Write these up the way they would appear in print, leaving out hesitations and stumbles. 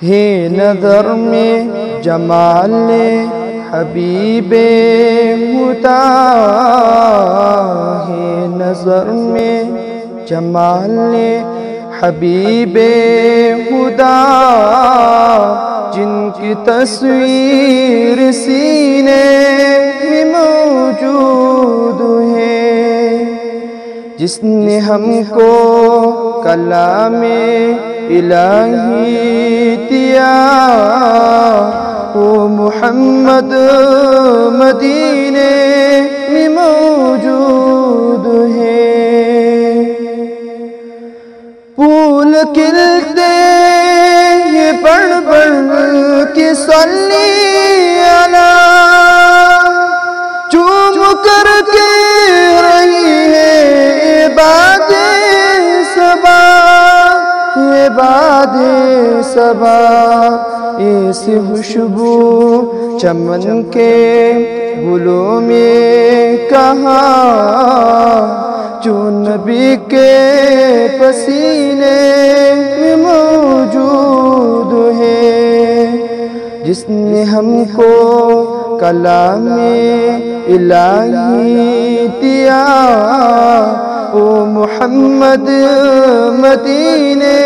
ہے نظر میں جمال حبیب خدا، ہے نظر میں جمال حبیب خدا، جن کی تصویر سینے میں موجود ہے، جس نے ہم کو کلام الہی دیا، وہ محمد مدینے میں موجود ہے۔ پھول کھلتے ہیں بڑھ بڑھ کے صلی علی، چوم کر کے رہی ہے عباد صبا، عباد صبا، ایسی خوشبو چمن کے گلوں میں کہاں، جو نبی کے پسینے میں موجود ہے، جس نے ہم کو کلام الہی دیا، وہ محمد مدینے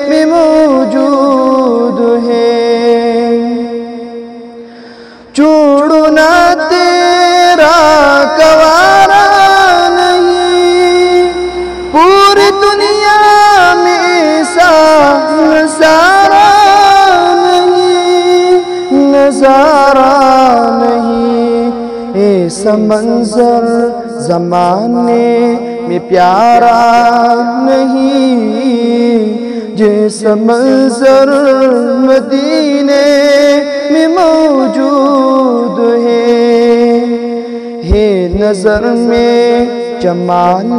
میں موجود ہے۔ چھوڑنا تیرا گوارا نہیں، پوری دنیا میں ایسا نظارہ نہیں، نظارہ نہیں، ایسا منظر زمانے میں پیارا نہیں، جیسا منظر مدینے میں موجود ہے نظر میں جمال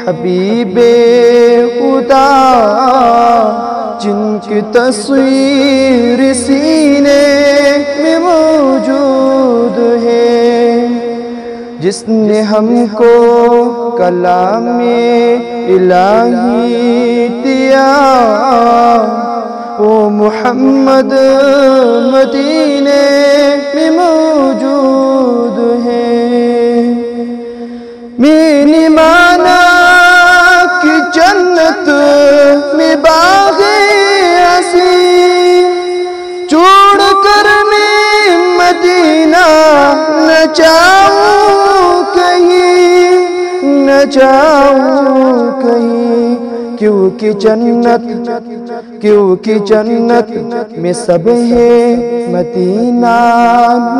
حبیب خدا، جن کی تصویر سینے میں موجود ہے، جس نے ہم کو کلام الہی دیا، وہ محمد مدینے میں موجود ہے۔ میں نے مانا کہ جنت میں باغ حسین، چھوڑ کر میں مدینہ نہ جاؤں کہیں، نہ جاؤں کہیں، کیونکہ جنت میں سب ہے مدینہ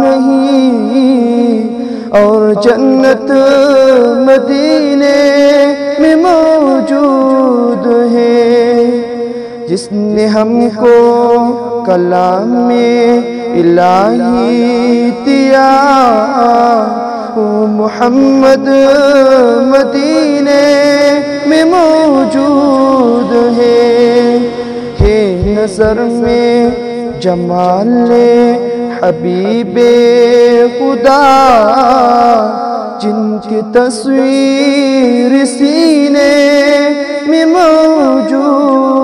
نہیں، اور جنت مدینے میں موجود ہے، جس نے ہم کو کلام الہی دیا، وہ محمد مدینے میں موجود ہے نظر میں جمال حبیب خدا، جن کی تصویر سینے میں موجود